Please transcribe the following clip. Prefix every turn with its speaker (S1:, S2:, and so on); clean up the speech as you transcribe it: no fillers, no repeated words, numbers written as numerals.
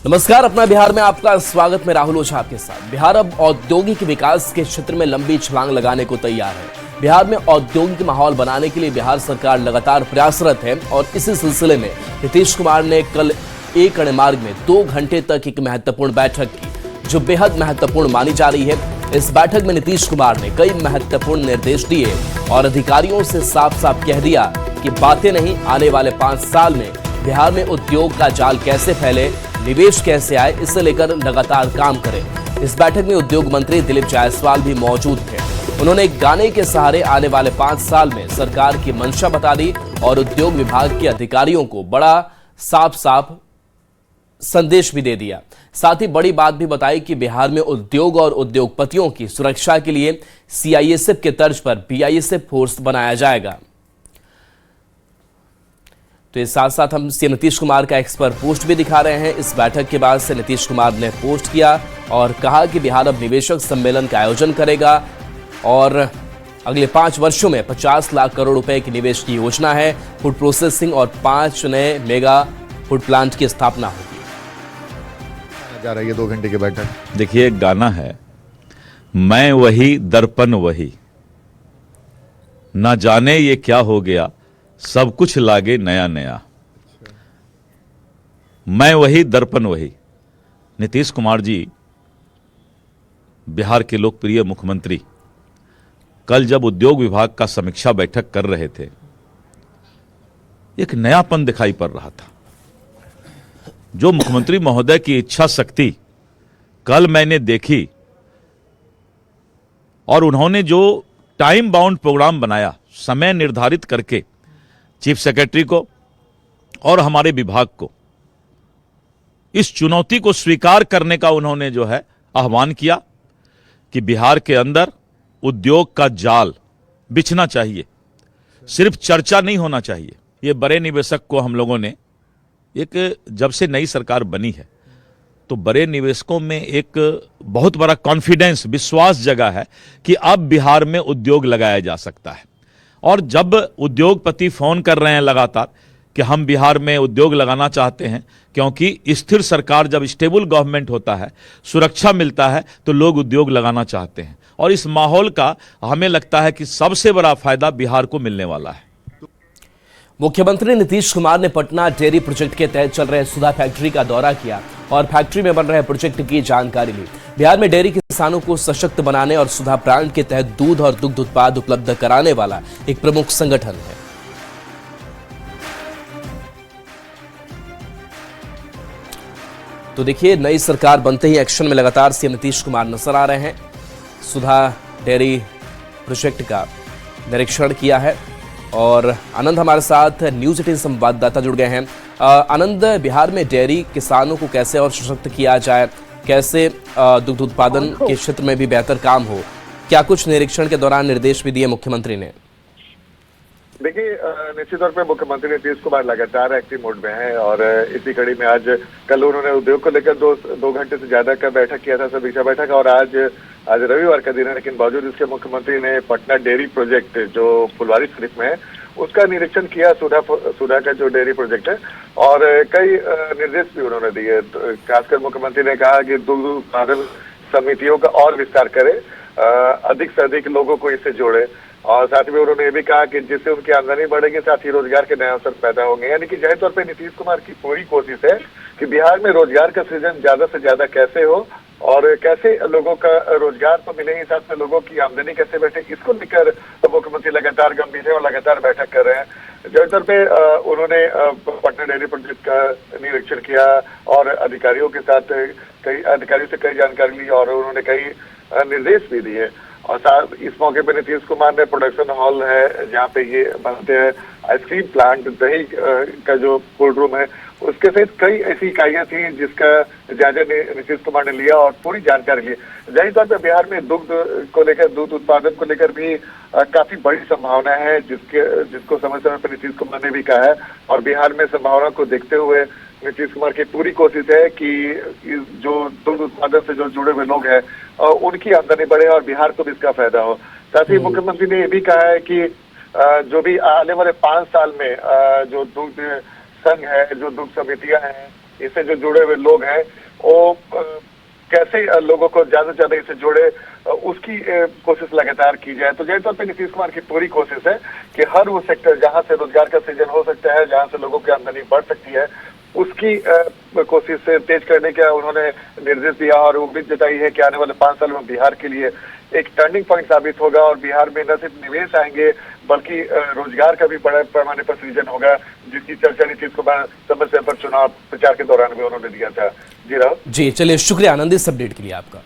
S1: नमस्कार, अपना बिहार में आपका स्वागत। मैं राहुल ओझा आपके साथ। बिहार अब औद्योगिक विकास के क्षेत्र में लंबी छलांग लगाने को तैयार है। बिहार में औद्योगिक माहौल बनाने के लिए बिहार सरकार लगातार प्रयासरत है और इसी सिलसिले में नीतीश कुमार ने कल एक मार्ग में 2 घंटे तक एक महत्वपूर्ण बैठक की, जो बेहद महत्वपूर्ण मानी जा रही है। इस बैठक में नीतीश कुमार ने कई महत्वपूर्ण निर्देश दिए और अधिकारियों से साफ साफ कह दिया कि बातें नहीं, आने वाले 5 साल में बिहार में उद्योग का जाल कैसे फैले, निवेश कैसे आए, इसे लेकर लगातार काम करें। इस बैठक में उद्योग मंत्री दिलीप जायसवाल भी मौजूद थे। उन्होंने एक गाने के सहारे आने वाले 5 साल में सरकार की मंशा बता दी और उद्योग विभाग के अधिकारियों को बड़ा साफ साफ संदेश भी दे दिया। साथ ही बड़ी बात भी बताई कि बिहार में उद्योग और उद्योगपतियों की सुरक्षा के लिए सीआईएसएफ के तर्ज पर बीआईएसएफ फोर्स बनाया जाएगा। तो इस साथ साथ हम सीएम नीतीश कुमार का एक्सपर्ट पोस्ट भी दिखा रहे हैं। इस बैठक के बाद से नीतीश कुमार ने पोस्ट किया और कहा कि बिहार अब निवेशक सम्मेलन का आयोजन करेगा और अगले 5 वर्षों में 50 लाख करोड़ रुपए की निवेश की योजना है। फूड प्रोसेसिंग और 5 नए मेगा फूड प्लांट की स्थापना होगी।
S2: जा रही है 2 घंटे की बैठक।
S3: देखिए, एक गाना है, मैं वही दर्पण वही, ना जाने ये क्या हो गया, सब कुछ लागे नया नया। मैं वही दर्पण वही। नीतीश कुमार जी, बिहार के लोकप्रिय मुख्यमंत्री, कल जब उद्योग विभाग का समीक्षा बैठक कर रहे थे, एक नयापन दिखाई पड़ रहा था। जो मुख्यमंत्री महोदय की इच्छा शक्ति कल मैंने देखी और उन्होंने जो टाइम बाउंड प्रोग्राम बनाया, समय निर्धारित करके चीफ सेक्रेटरी को और हमारे विभाग को इस चुनौती को स्वीकार करने का उन्होंने जो है आह्वान किया कि बिहार के अंदर उद्योग का जाल बिछना चाहिए, सिर्फ चर्चा नहीं होना चाहिए। ये बड़े निवेशक को हम लोगों ने जब से नई सरकार बनी है तो बड़े निवेशकों में एक बहुत बड़ा कॉन्फिडेंस, विश्वास जगा है कि अब बिहार में उद्योग लगाया जा सकता है। और जब उद्योगपति फोन कर रहे हैं लगातार कि हम बिहार में उद्योग लगाना चाहते हैं, क्योंकि स्थिर सरकार, जब स्टेबल गवर्नमेंट होता है, सुरक्षा मिलता है, तो लोग उद्योग लगाना चाहते हैं। और इस माहौल का हमें लगता है कि सबसे बड़ा फायदा बिहार को मिलने वाला है।
S1: मुख्यमंत्री नीतीश कुमार ने पटना डेयरी प्रोजेक्ट के तहत चल रहे सुधा फैक्ट्री का दौरा किया और फैक्ट्री में बन रहे प्रोजेक्ट की जानकारी ली। बिहार में डेयरी किसानों को सशक्त बनाने और सुधा ब्रांड के तहत दूध और दुग्ध उत्पाद उपलब्ध कराने वाला एक प्रमुख संगठन है। तो देखिए, नई सरकार बनते ही एक्शन में लगातार सीएम नीतीश कुमार नजर आ रहे हैं। सुधा डेयरी प्रोजेक्ट का निरीक्षण किया है और आनंद हमारे साथ न्यूज 18 संवाददाता जुड़ गए हैं। आनंद, बिहार में डेयरी किसानों को कैसे और सशक्त किया जाए, कैसे दुग्ध उत्पादन के क्षेत्र में भी बेहतर काम हो, क्या कुछ निरीक्षण के दौरान निर्देश भी दिए मुख्यमंत्री ने?
S2: देखिए, निश्चित तौर पे मुख्यमंत्री नीतीश कुमार लगातार एक्टिव मोड में हैं और इसी कड़ी में आज कल उन्होंने उद्योग को लेकर 2 घंटे से ज्यादा का बैठक किया था, समीक्षा बैठक। और आज रविवार का दिन है, लेकिन बावजूद इसके मुख्यमंत्री ने पटना डेयरी प्रोजेक्ट जो फुलवारी शरीफ में है उसका निरीक्षण किया, सुधा का जो डेयरी प्रोजेक्ट है, और कई निर्देश भी उन्होंने दिए। खासकर मुख्यमंत्री ने कहा कि दुग्ध उत्पादन समितियों का और विस्तार करे, अधिक से अधिक लोगों को इससे जोड़े, और साथ में उन्होंने ये भी कहा कि जिससे उनकी आमदनी बढ़ेगी, साथ ही रोजगार के नए अवसर पैदा होंगे। यानी कि जाहिर तौर पर नीतीश कुमार की पूरी कोशिश है कि बिहार में रोजगार का सृजन ज्यादा से ज्यादा कैसे हो और कैसे लोगों का रोजगार तो मिले ही, साथ में लोगों की आमदनी कैसे बैठे, इसको लेकर मुख्यमंत्री लगातार गंभीर है और लगातार बैठक कर रहे हैं। जाहिर तौर पे उन्होंने पटना डेयरी प्रोजेक्ट का निरीक्षण किया और अधिकारियों के साथ कई अधिकारियों से कई जानकारी ली और उन्होंने कई निर्देश भी दिए। और साथ इस मौके पर नीतीश कुमार ने प्रोडक्शन हॉल है जहाँ पे ये बनते हैं आइसक्रीम प्लांट, दही का जो कोल्ड रूम है, उसके सहित कई ऐसी इकाइयां थी जिसका जायजा नीतीश कुमार ने लिया और पूरी जानकारी ली। जाहिर तौर पर बिहार में दुग्ध को लेकर, दूध उत्पादन को लेकर भी काफी बड़ी संभावना है, जिसको समय समय पर नीतीश कुमार ने भी कहा है। और बिहार में संभावना को देखते हुए नीतीश कुमार की पूरी कोशिश है कि जो दुग्ध उत्पादन से जो जुड़े हुए लोग हैं उनकी आमदनी बढ़े और बिहार को भी इसका फायदा हो। साथ ही मुख्यमंत्री ने ये भी कहा है कि जो भी आने वाले 5 साल में जो दुग्ध संघ है, जो दुग्ध समितियां हैं, इससे जो जुड़े हुए लोग हैं वो कैसे लोगों को ज्यादा से ज्यादा इससे जोड़े, उसकी कोशिश लगातार की जाए। तो जाहिर तौर पर नीतीश कुमार की पूरी कोशिश है कि हर वो सेक्टर जहां से रोजगार का सृजन हो सकता है, जहां से लोगों की आमदनी बढ़ सकती है, उसकी कोशिश से तेज करने का उन्होंने निर्देश दिया और उम्मीद जताई है कि आने वाले 5 साल में बिहार के लिए एक टर्निंग पॉइंट साबित होगा और बिहार में न सिर्फ निवेश आएंगे बल्कि रोजगार का भी बड़े पैमाने पर सृजन होगा, जिसकी चर्चा नीतीश कुमार समय समय पर चुनाव प्रचार के दौरान भी उन्होंने दिया था। जी राहुल।
S1: जी चलिए, शुक्रिया आनंद इस अपडेट के लिए आपका।